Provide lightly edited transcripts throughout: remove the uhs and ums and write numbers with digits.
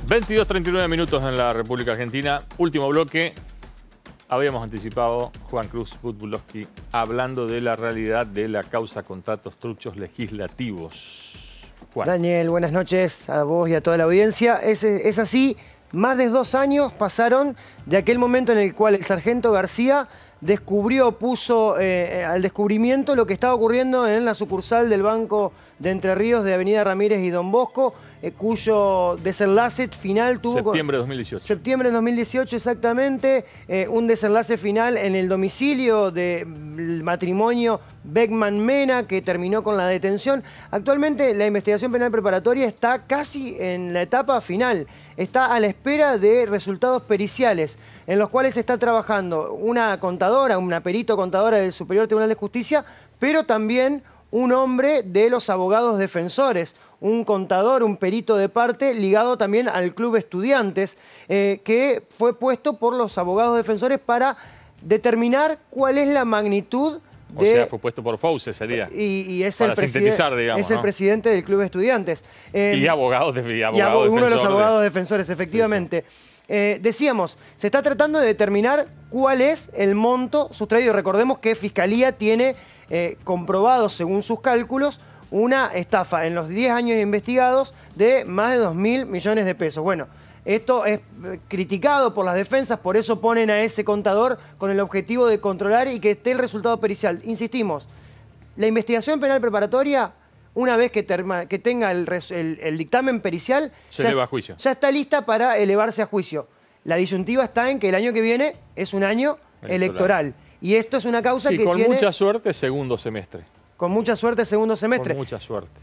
22:39 minutos en la República Argentina. Último bloque. Habíamos anticipado Juan Cruz Butbulowski hablando de la realidad de la causa contratos truchos legislativos. Juan. Daniel, buenas noches a vos y a toda la audiencia. Es así, más de 2 años pasaron de aquel momento en el cual el sargento García puso al descubrimiento lo que estaba ocurriendo en la sucursal del Banco de Entre Ríos de Avenida Ramírez y Don Bosco, cuyo desenlace final tuvo... Septiembre de 2018. Septiembre de 2018, exactamente. Un desenlace final en el domicilio del matrimonio Beckman-Mena, que terminó con la detención. Actualmente la investigación penal preparatoria está casi en la etapa final. Está a la espera de resultados periciales, en los cuales está trabajando una contadora, una perito contadora del Superior Tribunal de Justicia, pero también un hombre de los abogados defensores, un contador, un perito de parte ligado también al Club Estudiantes, que fue puesto por los abogados defensores para determinar cuál es la magnitud de... O sea, fue puesto por Fauce, sería. Y es para el sintetizar, digamos, es el presidente del Club Estudiantes. Y abogados defensores. Uno de los abogados defensores, efectivamente. Sí. Decíamos, se está tratando de determinar cuál es el monto sustraído. Recordemos que Fiscalía tiene comprobado, según sus cálculos, una estafa en los 10 años investigados de más de 2.000 millones de pesos. Bueno, esto es criticado por las defensas, por eso ponen a ese contador con el objetivo de controlar y que esté el resultado pericial. Insistimos, la investigación penal preparatoria, una vez que tenga el dictamen pericial, se eleva a juicio. Ya está lista para elevarse a juicio. La disyuntiva está en que el año que viene es un año electoral. Y esto es una causa que con tiene... mucha suerte, segundo semestre. Con mucha suerte, segundo semestre. Con mucha suerte.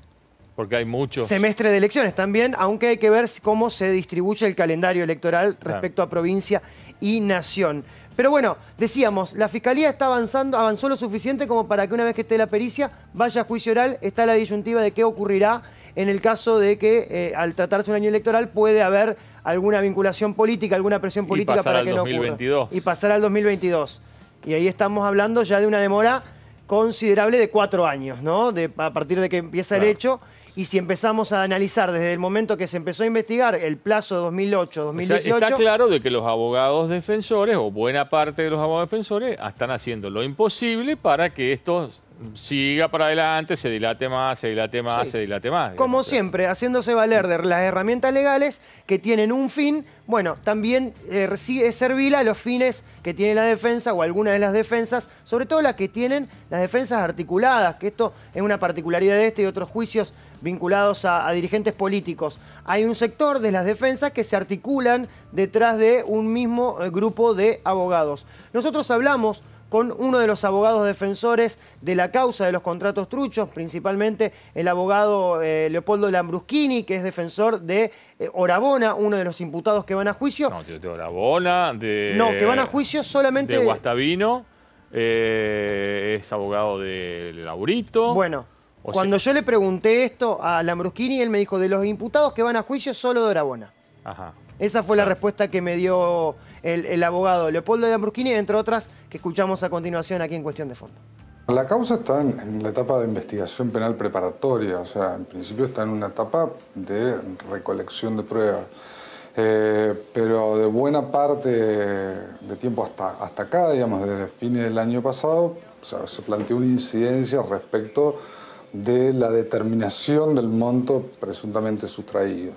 Porque hay muchos... Semestre de elecciones también, aunque hay que ver cómo se distribuye el calendario electoral respecto a provincia y nación. Pero bueno, decíamos, la Fiscalía está avanzó lo suficiente como para que una vez que esté la pericia vaya a juicio oral. Está la disyuntiva de qué ocurrirá en el caso de que al tratarse un año electoral puede haber alguna vinculación política, alguna presión política para que no ocurra. Y pasar al 2022. Y ahí estamos hablando ya de una demora considerable de 4 años, ¿no? A partir de que empieza el hecho. Y si empezamos a analizar desde el momento que se empezó a investigar el plazo 2008, 2018... O sea, está claro de que los abogados defensores, o buena parte de los abogados defensores, están haciendo lo imposible para que esto siga para adelante, se dilate más, se dilate más, se dilate más. Digamos. Como siempre, haciéndose valer de las herramientas legales que tienen un fin, bueno, también es servil a los fines que tiene la defensa o alguna de las defensas, sobre todo las que tienen las defensas articuladas, que esto es una particularidad de este y otros juicios vinculados a dirigentes políticos. Hay un sector de las defensas que se articulan detrás de un mismo grupo de abogados. Nosotros hablamos con uno de los abogados defensores de la causa de los contratos truchos, principalmente el abogado Leopoldo Lambruschini, que es defensor de Orabona, uno de los imputados que van a juicio. No, de Orabona, No, que van a juicio solamente... De Guastavino, es abogado de Laurito. Bueno, cuando yo le pregunté esto a Lambruschini, él me dijo, de los imputados que van a juicio, solo de Orabona. Ajá. Esa fue la respuesta que me dio el abogado Leopoldo Lambruschini, entre otras que escuchamos a continuación aquí en Cuestión de Fondo. La causa está en la etapa de investigación penal preparatoria, o sea, en principio está en una etapa de recolección de pruebas. Pero de buena parte de tiempo hasta acá, digamos, desde fines del año pasado, o sea, se planteó una incidencia respecto de la determinación del monto presuntamente sustraído.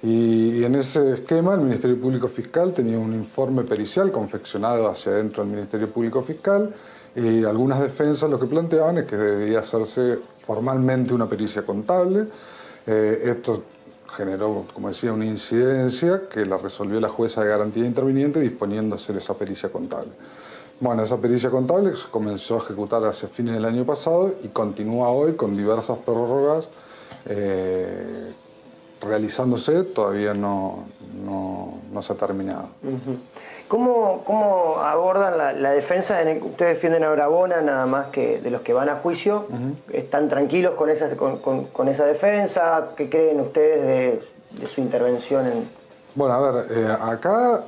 Y en ese esquema el Ministerio Público Fiscal tenía un informe pericial confeccionado hacia adentro del Ministerio Público Fiscal y algunas defensas lo que planteaban es que debía hacerse formalmente una pericia contable. Esto generó, como decía, una incidencia que la resolvió la jueza de garantía interviniente disponiendo hacer esa pericia contable. Bueno, esa pericia contable se comenzó a ejecutar hacia fines del año pasado y continúa hoy con diversas prórrogas realizándose, todavía no se ha terminado. ¿Cómo abordan la defensa? Ustedes defienden a Orabona nada más que de los que van a juicio. ¿Están tranquilos con esa defensa? ¿Qué creen ustedes de su intervención en...? Bueno, a ver, acá...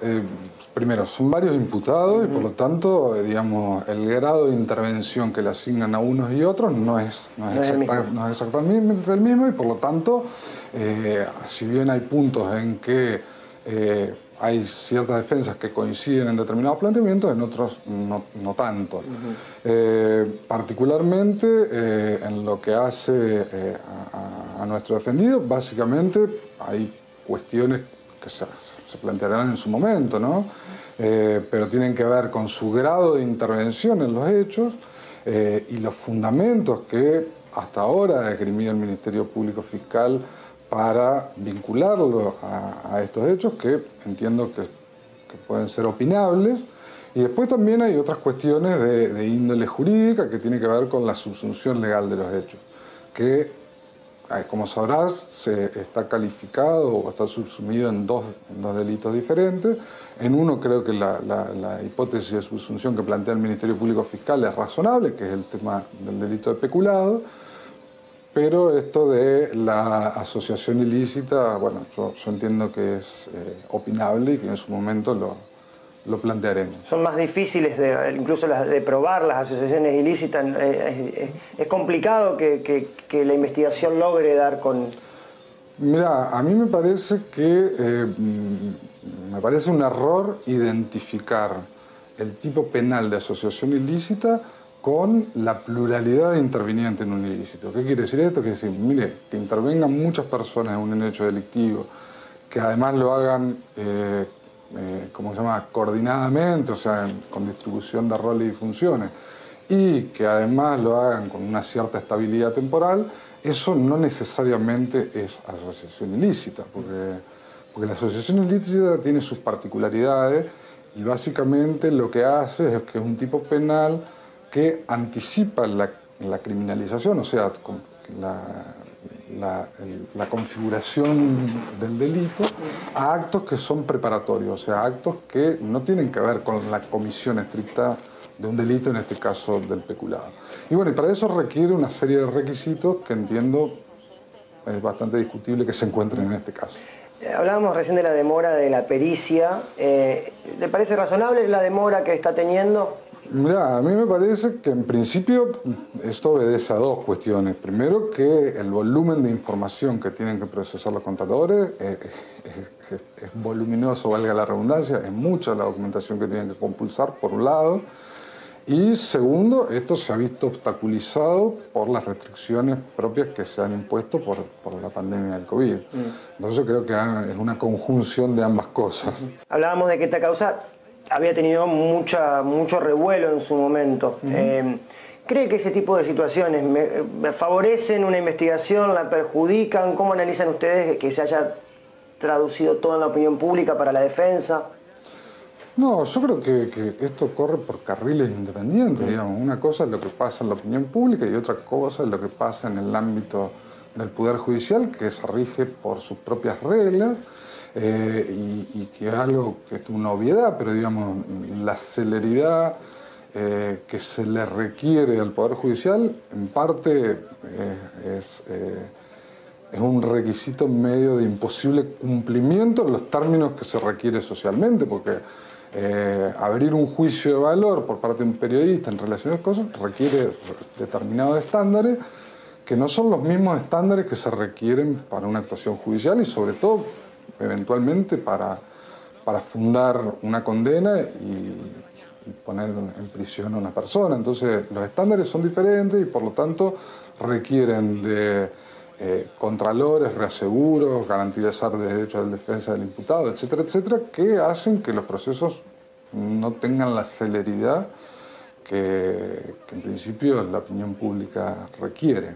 Primero, son varios imputados y por lo tanto, digamos, el grado de intervención que le asignan a unos y otros no es exactamente el mismo y por lo tanto, si bien hay puntos en que hay ciertas defensas que coinciden en determinados planteamientos, en otros no tanto. Particularmente en lo que hace a nuestro defendido, básicamente hay cuestiones que se plantearán en su momento, ¿no? Pero tienen que ver con su grado de intervención en los hechos y los fundamentos que hasta ahora ha esgrimido el Ministerio Público Fiscal para vincularlo a estos hechos que entiendo que pueden ser opinables. Y después también hay otras cuestiones de índole jurídica que tiene que ver con la subsunción legal de los hechos, que, como sabrás, está calificado o está subsumido en dos delitos diferentes. En uno creo que la hipótesis de subsunción que plantea el Ministerio Público Fiscal es razonable, que es el tema del delito de peculado. Pero esto de la asociación ilícita, bueno, yo entiendo que es opinable y que en su momento lo plantearemos. Son más difíciles, incluso las de probar las asociaciones ilícitas. Es complicado que la investigación logre dar con... Mira, a mí me parece que me parece un error identificar el tipo penal de asociación ilícita con la pluralidad de intervinientes en un ilícito. ¿Qué quiere decir esto? Quiere decir, mire, que intervengan muchas personas en un hecho delictivo, que además lo hagan, ¿cómo se llama?, coordinadamente, o sea, con distribución de roles y funciones, y que además lo hagan con una cierta estabilidad temporal, eso no necesariamente es asociación ilícita, porque la asociación ilícita tiene sus particularidades y básicamente lo que hace es que es un tipo penal que anticipa la criminalización, o sea, la configuración del delito a actos que son preparatorios, o sea, actos que no tienen que ver con la comisión estricta de un delito, en este caso del peculado. Y bueno, y para eso requiere una serie de requisitos que entiendo es bastante discutible que se encuentren en este caso. Hablábamos recién de la demora de la pericia. ¿Le parece razonable la demora que está teniendo? Mirá, a mí me parece que en principio esto obedece a dos cuestiones. Primero, que el volumen de información que tienen que procesar los contadores es voluminoso, valga la redundancia, es mucha la documentación que tienen que compulsar, por un lado. Y segundo, esto se ha visto obstaculizado por las restricciones propias que se han impuesto por la pandemia del COVID. Entonces creo que es una conjunción de ambas cosas. Hablábamos de que esta causa había tenido mucho revuelo en su momento. ¿Cree que ese tipo de situaciones favorecen una investigación, la perjudican? ¿Cómo analizan ustedes que se haya traducido todo en la opinión pública para la defensa? No, yo creo que esto corre por carriles independientes, digamos. Una cosa es lo que pasa en la opinión pública y otra cosa es lo que pasa en el ámbito del Poder Judicial, que se rige por sus propias reglas y que es algo que es una obviedad, pero digamos, la celeridad que se le requiere al Poder Judicial, en parte es un requisito medio de imposible cumplimiento en los términos que se requiere socialmente, porque abrir un juicio de valor por parte de un periodista en relación a cosas requiere determinados estándares que no son los mismos estándares que se requieren para una actuación judicial y sobre todo eventualmente para fundar una condena y poner en prisión a una persona. Entonces los estándares son diferentes y por lo tanto requieren de contralores, reaseguros, garantizar derechos de defensa del imputado, etcétera, etcétera, que hacen que los procesos no tengan la celeridad que en principio la opinión pública requiere.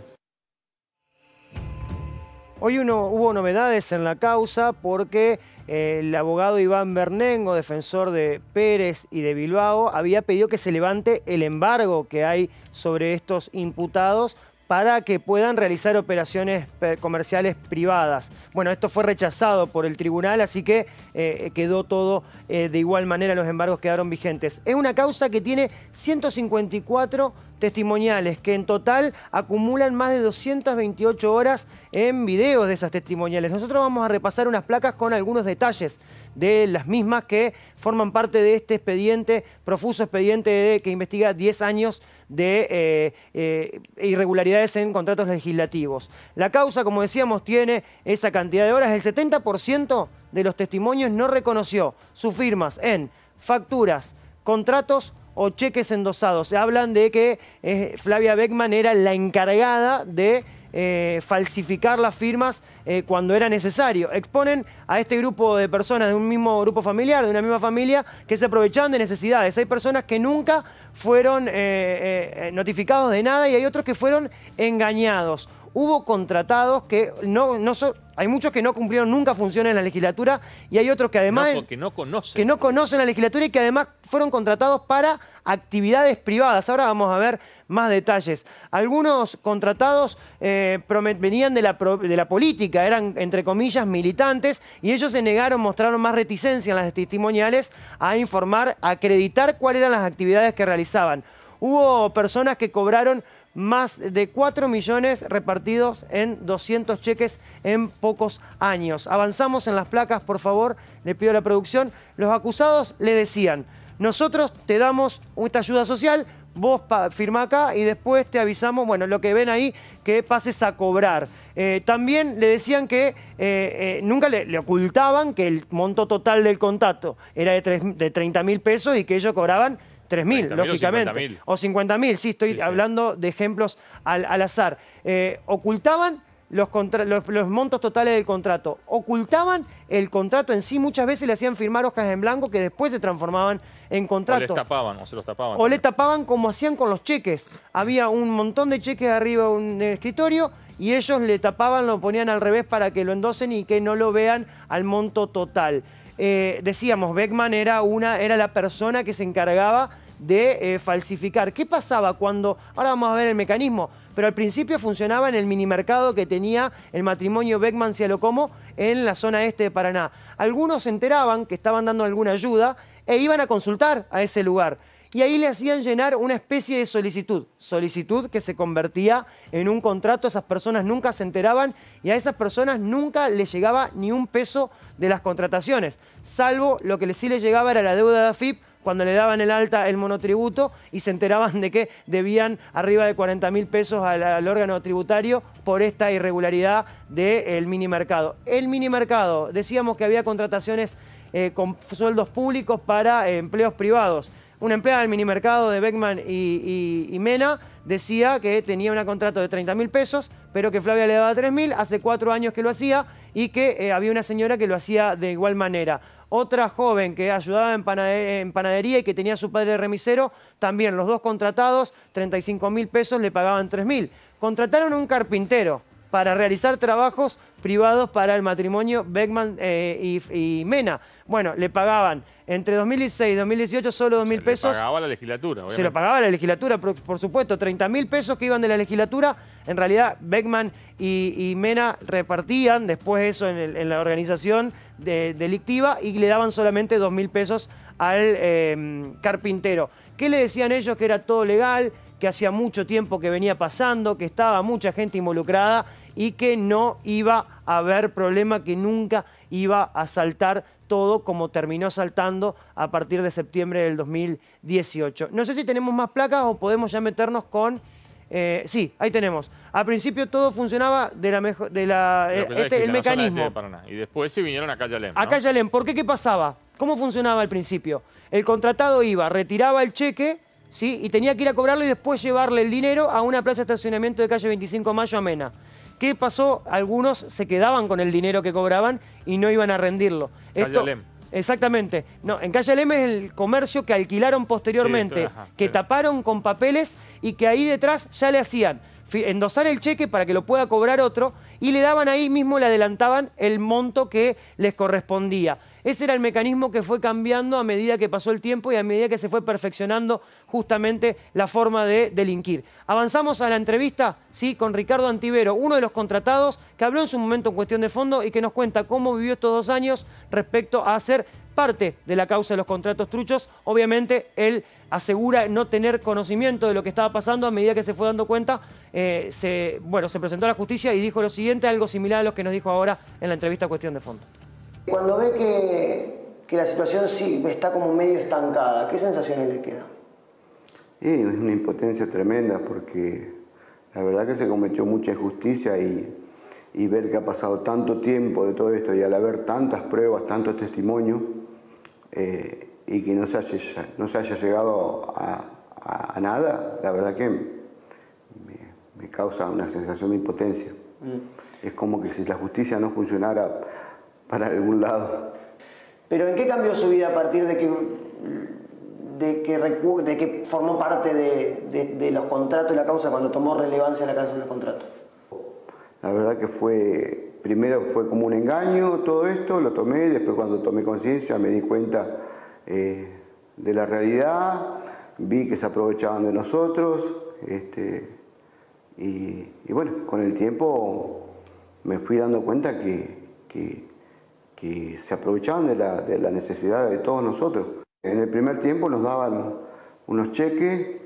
Hoy hubo novedades en la causa porque el abogado Iván Bernengo, defensor de Pérez y de Bilbao, había pedido que se levante el embargo que hay sobre estos imputados para que puedan realizar operaciones comerciales privadas. Bueno, esto fue rechazado por el tribunal, así que quedó todo de igual manera, los embargos quedaron vigentes. Es una causa que tiene 154 testimoniales que en total acumulan más de 228 horas en videos de esas testimoniales. Nosotros vamos a repasar unas placas con algunos detalles de las mismas que forman parte de este expediente, profuso expediente que investiga 10 años de irregularidades en contratos legislativos. La causa, como decíamos, tiene esa cantidad de horas. El 70% de los testimonios no reconoció sus firmas en facturas, contratos o cheques endosados. Se hablan de que Flavia Beckman era la encargada de falsificar las firmas cuando era necesario. Exponen a este grupo de personas de un mismo grupo familiar, de una misma familia, que se aprovechaban de necesidades. Hay personas que nunca fueron notificados de nada y hay otros que fueron engañados. Hubo contratados que hay muchos que no cumplieron nunca funciones en la legislatura y hay otros que además que no conocen la legislatura y que además fueron contratados para actividades privadas. Ahora vamos a ver más detalles. Algunos contratados venían de la política, eran entre comillas militantes y ellos se negaron, mostraron más reticencia en las testimoniales a informar, a acreditar cuáles eran las actividades que realizaban. Hubo personas que cobraron más de 4 millones repartidos en 200 cheques en pocos años. Avanzamos en las placas, por favor, le pido a la producción. Los acusados le decían, nosotros te damos esta ayuda social, vos firma acá y después te avisamos, bueno, lo que ven ahí, que pases a cobrar. También le decían que nunca le ocultaban que el monto total del contrato era de 30.000 pesos y que ellos cobraban 3.000, lógicamente. O 50.000, sí, estoy hablando de ejemplos al azar. Ocultaban los montos totales del contrato. Ocultaban el contrato en sí. Muchas veces le hacían firmar hojas en blanco que después se transformaban en contrato. O les tapaban, o se los tapaban. O le tapaban como hacían con los cheques. Había un montón de cheques arriba en el escritorio y ellos le tapaban, lo ponían al revés para que lo endosen y que no lo vean al monto total. Decíamos, Beckman era la persona que se encargaba de falsificar. ¿Qué pasaba cuando...? Ahora vamos a ver el mecanismo, pero al principio funcionaba en el minimercado que tenía el matrimonio Beckman-Cialocomo en la zona este de Paraná. Algunos se enteraban que estaban dando alguna ayuda e iban a consultar a ese lugar. Y ahí le hacían llenar una especie de solicitud que se convertía en un contrato. Esas personas nunca se enteraban y a esas personas nunca les llegaba ni un peso de las contrataciones, salvo lo que sí les llegaba era la deuda de AFIP cuando le daban el alta el monotributo y se enteraban de que debían arriba de 40.000 pesos al órgano tributario por esta irregularidad del minimercado. El minimercado, decíamos que había contrataciones con sueldos públicos para empleos privados. Una empleada del minimercado de Beckman y Mena decía que tenía un contrato de 30.000 pesos, pero que Flavia le daba 3.000, hace 4 años que lo hacía y que había una señora que lo hacía de igual manera. Otra joven que ayudaba en panadería y que tenía a su padre remisero, también los dos contratados, 35.000 pesos, le pagaban 3.000. Contrataron a un carpintero para realizar trabajos privados para el matrimonio Beckman y Mena. Bueno, le pagaban entre 2016 y 2018 solo 2.000 pesos. Se lo pagaba la legislatura, obviamente. Se lo pagaba la legislatura, por supuesto. 30.000 pesos que iban de la legislatura. En realidad, Beckman y Mena repartían después eso en la organización delictiva y le daban solamente 2.000 pesos al carpintero. ¿Qué le decían ellos? Que era todo legal, que hacía mucho tiempo que venía pasando, que estaba mucha gente involucrada y que no iba a haber problema, que nunca iba a saltar todo como terminó saltando a partir de septiembre del 2018. No sé si tenemos más placas o podemos ya meternos con... sí, ahí tenemos. Al principio todo funcionaba el mecanismo. Y después se vinieron a Calle Alem, ¿no? A Calle Alem. ¿Por qué? ¿Qué pasaba? ¿Cómo funcionaba al principio? El contratado iba, retiraba el cheque, ¿sí? Y tenía que ir a cobrarlo y después llevarle el dinero a una plaza de estacionamiento de calle 25 de Mayo a Mena. ¿Qué pasó? Algunos se quedaban con el dinero que cobraban y no iban a rendirlo. Calle Alem. Exactamente. No, en Calle Alem es el comercio que alquilaron posteriormente, que taparon con papeles y que ahí detrás ya le hacían endosar el cheque para que lo pueda cobrar otro y le daban ahí mismo, le adelantaban el monto que les correspondía. Ese era el mecanismo que fue cambiando a medida que pasó el tiempo y a medida que se fue perfeccionando justamente la forma de delinquir. Avanzamos a la entrevista, ¿sí?, con Ricardo Antivero, uno de los contratados que habló en su momento en Cuestión de Fondo y que nos cuenta cómo vivió estos 2 años respecto a ser parte de la causa de los contratos truchos. Obviamente, él asegura no tener conocimiento de lo que estaba pasando. A medida que se fue dando cuenta, se presentó a la justicia y dijo lo siguiente, algo similar a lo que nos dijo ahora en la entrevista Cuestión de Fondo. Cuando ve que la situación sí está como medio estancada, ¿qué sensaciones le quedan? Es una impotencia tremenda porque la verdad que se cometió mucha injusticia y ver que ha pasado tanto tiempo de todo esto y al haber tantas pruebas, tantos testimonios y que no se haya llegado a nada, la verdad que me causa una sensación de impotencia. Es como que si la justicia no funcionara para algún lado. ¿Pero en qué cambió su vida a partir de que formó parte de los contratos y la causa cuando tomó relevancia la causa de los contratos? La verdad que primero fue como un engaño todo esto, lo tomé, después cuando tomé conciencia me di cuenta de la realidad, vi que se aprovechaban de nosotros, y bueno, con el tiempo me fui dando cuenta que se aprovechaban de la necesidad de todos nosotros. En el primer tiempo nos daban unos cheques,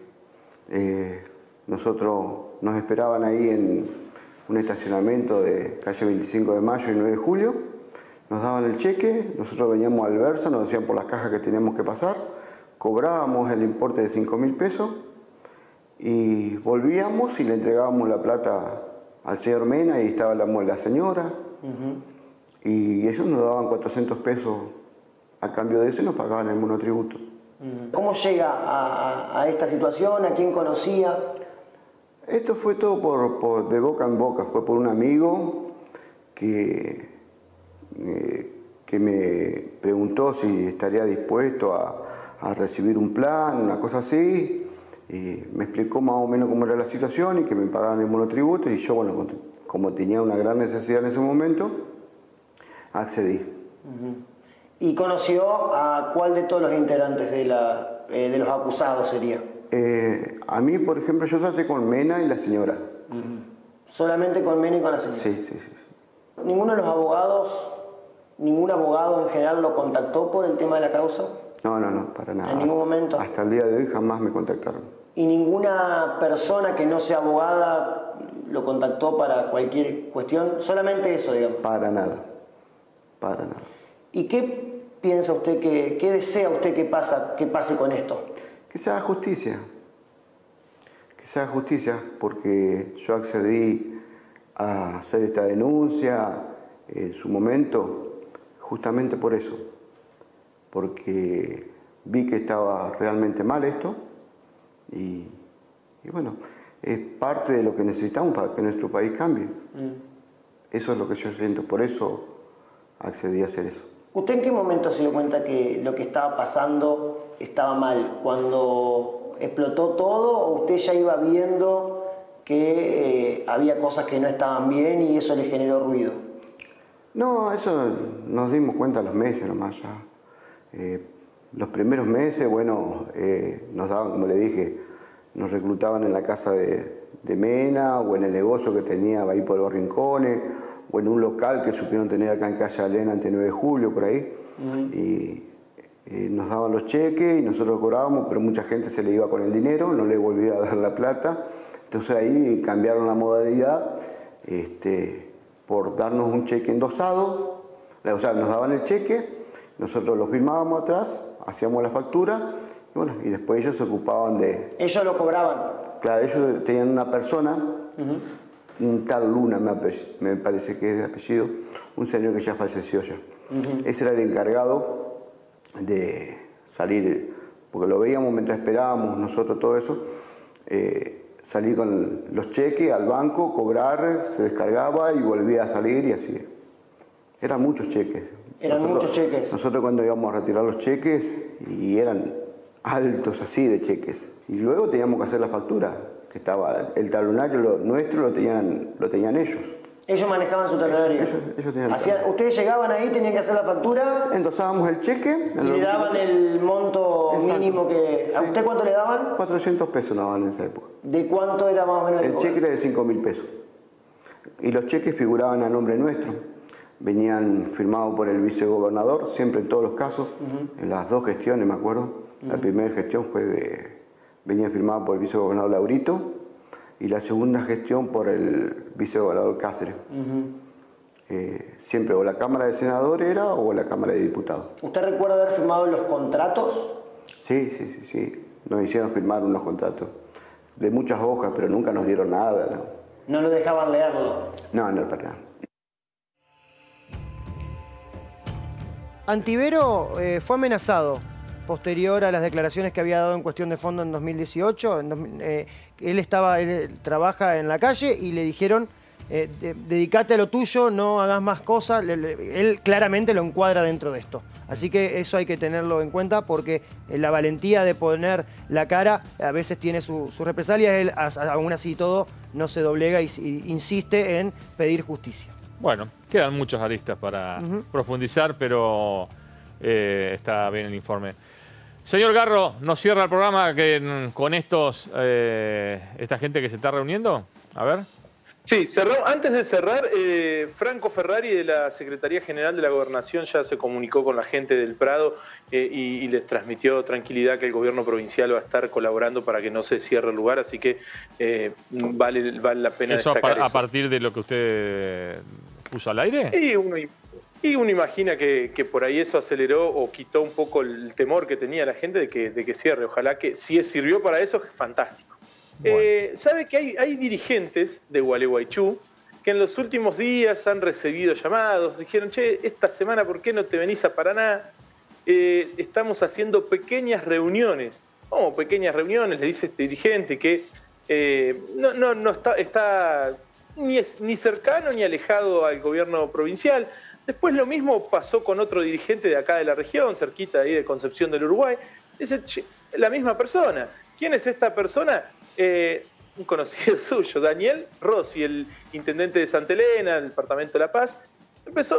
nos esperaban ahí en un estacionamiento de calle 25 de Mayo y 9 de Julio, nos daban el cheque, nosotros veníamos al Verso, nos decían por las cajas que teníamos que pasar, cobrábamos el importe de 5.000 pesos y volvíamos y le entregábamos la plata al señor Mena y estaba la señora. Y ellos nos daban 400 pesos a cambio de eso y nos pagaban el monotributo. ¿Cómo llega a esta situación? ¿A quién conocía? Esto fue todo de boca en boca. Fue por un amigo que me preguntó si estaría dispuesto a recibir un plan, una cosa así. Y me explicó más o menos cómo era la situación y que me pagaban el monotributo. Y yo, bueno, como tenía una gran necesidad en ese momento, accedí. ¿Y conoció a cuál de todos los integrantes de los acusados sería? A mí, por ejemplo, yo traté con Mena y la señora. ¿Solamente con Mena y con la señora? Sí. ¿Ninguno de los abogados, ningún abogado en general lo contactó por el tema de la causa? No, para nada. ¿En ningún momento? Hasta el día de hoy jamás me contactaron. ¿Y ninguna persona que no sea abogada lo contactó para cualquier cuestión? Solamente eso, digamos. Para nada. ¿Y qué piensa usted, qué desea usted que pase con esto? Que se haga justicia. Que se haga justicia, porque yo accedí a hacer esta denuncia en su momento justamente por eso. Porque vi que estaba realmente mal esto y bueno, es parte de lo que necesitamos para que nuestro país cambie. Eso es lo que yo siento, por eso accedí a hacer eso. ¿Usted en qué momento se dio cuenta que lo que estaba pasando estaba mal? ¿Cuando explotó todo o usted ya iba viendo que había cosas que no estaban bien y eso le generó ruido? No, eso nos dimos cuenta a los meses nomás ya. Los primeros meses, bueno, nos daban, como le dije, nos reclutaban en la casa de Mena o en el negocio que tenía ahí por los rincones o en un local que supieron tener acá en calle Alena ante 9 de Julio, por ahí. Y nos daban los cheques y nosotros cobrábamos, pero mucha gente se le iba con el dinero, no le volvía a dar la plata. Entonces ahí cambiaron la modalidad por darnos un cheque endosado. O sea, nos daban el cheque, nosotros lo firmábamos atrás, hacíamos la factura y bueno, y después ellos se ocupaban de... ¿Ellos lo cobraban? Claro, ellos tenían una persona, un tal Luna me parece que es de apellido, un señor que ya falleció ya. Ese era el encargado de salir, porque lo veíamos mientras esperábamos nosotros todo eso, salir con los cheques al banco, cobrar, se descargaba y volvía a salir y así. Eran muchos cheques. Muchos cheques. Nosotros cuando íbamos a retirar los cheques, y eran altos así de cheques. Y luego teníamos que hacer la factura, que estaba el talonario nuestro lo tenían ellos. Ellos manejaban su talonario. Ellos tenían ustedes llegaban ahí, tenían que hacer la factura. Endosábamos el cheque. Y le daban el monto mínimo que... ¿A usted cuánto le daban? 400 pesos nos daban en esa época. ¿De cuánto era más o menos? El cheque era de 5.000 pesos. Y los cheques figuraban a nombre nuestro. venían firmados por el vicegobernador, siempre en todos los casos, en las dos gestiones me acuerdo. La primera gestión venía firmado por el vicegobernador Laurito y la segunda gestión por el vicegobernador Cáceres. Siempre o la Cámara de Senadores era o la Cámara de Diputados. ¿Usted recuerda haber firmado los contratos? Sí. Nos hicieron firmar unos contratos de muchas hojas, pero nunca nos dieron nada. ¿No lo dejaban leerlo? No, para nada. Antivero fue amenazado posterior a las declaraciones que había dado en cuestión de fondo en 2018. Él trabaja en la calle y le dijeron, dedicate a lo tuyo, no hagas más cosas. Él claramente lo encuadra dentro de esto. Así que eso hay que tenerlo en cuenta porque la valentía de poner la cara a veces tiene sus represalias. Él, aún así todo, no se doblega y insiste en pedir justicia. Bueno, quedan muchos aristas para profundizar, pero está bien el informe. Señor Garro, ¿nos cierra el programa con esta gente que se está reuniendo? A ver. Sí, cerró. Antes de cerrar, Franco Ferrari de la Secretaría General de la Gobernación ya se comunicó con la gente del Prado y les transmitió tranquilidad que el gobierno provincial va a estar colaborando para que no se cierre el lugar, así que vale la pena destacar eso. ¿A partir de lo que usted puso al aire? Y uno imagina que por ahí eso aceleró o quitó un poco el temor que tenía la gente de que cierre. Ojalá que si sirvió para eso, es fantástico. Bueno. ¿Sabe que hay dirigentes de Gualeguaychú que en los últimos días han recibido llamados? Dijeron, che, esta semana, ¿por qué no te venís a Paraná? Estamos haciendo pequeñas reuniones. ¿Cómo pequeñas reuniones? Le dice este dirigente que no está ni cercano ni alejado al gobierno provincial. Después lo mismo pasó con otro dirigente de acá de la región, cerquita de ahí de Concepción del Uruguay. Dice, che, la misma persona. ¿Quién es esta persona? Un conocido suyo, Daniel Rossi, el intendente de Santa Elena, del departamento de La Paz.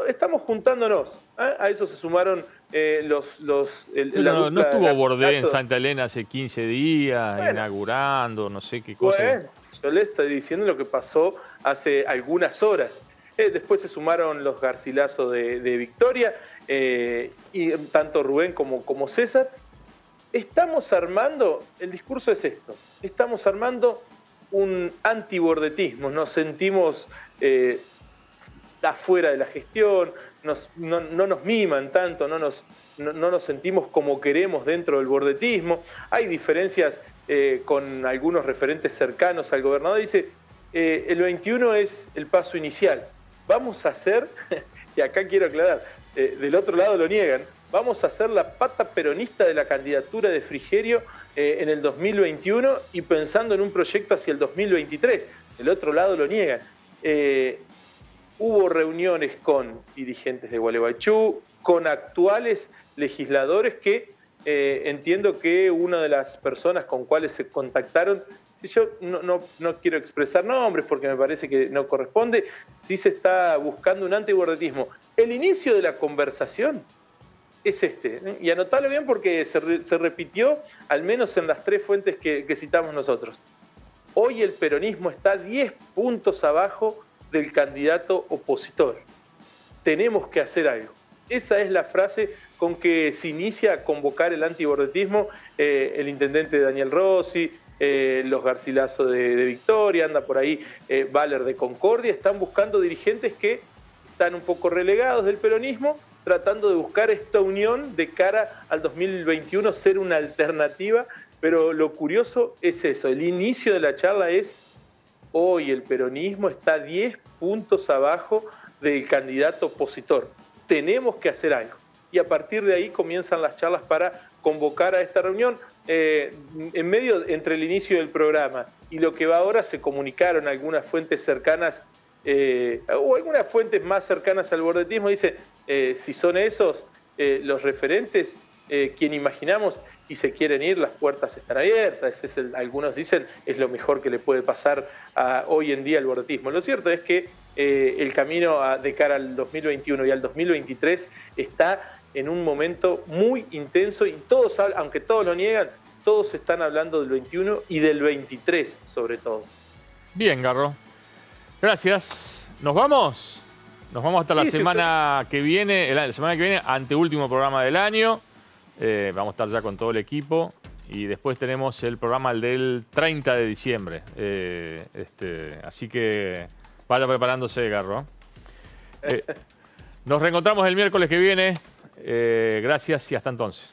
Estamos juntándonos. A eso se sumaron no estuvo Bordé en Santa Elena hace 15 días, inaugurando, no sé qué cosa. Bueno, yo le estoy diciendo lo que pasó hace algunas horas. Después se sumaron los Garcilaso de Victoria, y tanto Rubén como César. Estamos armando, el discurso es esto, estamos armando un antibordetismo, nos sentimos afuera de la gestión, no nos miman tanto, no nos sentimos como queremos dentro del bordetismo. Hay diferencias con algunos referentes cercanos al gobernador. Dice, el 21 es el paso inicial. Vamos a hacer, y acá quiero aclarar, del otro lado lo niegan, vamos a hacer la pata peronista de la candidatura de Frigerio en el 2021 y pensando en un proyecto hacia el 2023. Del otro lado lo niegan. Hubo reuniones con dirigentes de Gualeguaychú, con actuales legisladores que entiendo que una de las personas con cuales se contactaron, si yo no quiero expresar nombres porque me parece que no corresponde, sí se está buscando un antibordetismo. El inicio de la conversación es y anotalo bien porque se repitió al menos en las 3 fuentes que citamos nosotros. Hoy el peronismo está 10 puntos abajo del candidato opositor. Tenemos que hacer algo. Esa es la frase con que se inicia a convocar el antibordetismo. El intendente Daniel Rossi, los Garcilaso de Victoria, anda por ahí Valer de Concordia, están buscando dirigentes que están un poco relegados del peronismo, tratando de buscar esta unión de cara al 2021, ser una alternativa, pero lo curioso es eso, el inicio de la charla es, hoy el peronismo está 10 puntos abajo del candidato opositor, tenemos que hacer algo, y a partir de ahí comienzan las charlas para convocar a esta reunión. En medio, entre el inicio del programa y lo que va ahora, se comunicaron algunas fuentes cercanas, o algunas fuentes más cercanas al bordetismo, dice, si son esos los referentes, quien imaginamos, y se quieren ir, las puertas están abiertas. Algunos dicen, es lo mejor que le puede pasar hoy en día al bordetismo. Lo cierto es que el camino de cara al 2021 y al 2023 está en un momento muy intenso y todos, aunque todos lo niegan, todos están hablando del 21 y del 23 sobre todo. Bien, Garro. Gracias. ¿Nos vamos? Nos vamos hasta la semana que viene, la semana que viene, anteúltimo programa del año. Vamos a estar ya con todo el equipo. Y después tenemos el programa del 30 de diciembre. Así que vaya preparándose, Garro. Nos reencontramos el miércoles que viene. Gracias y hasta entonces.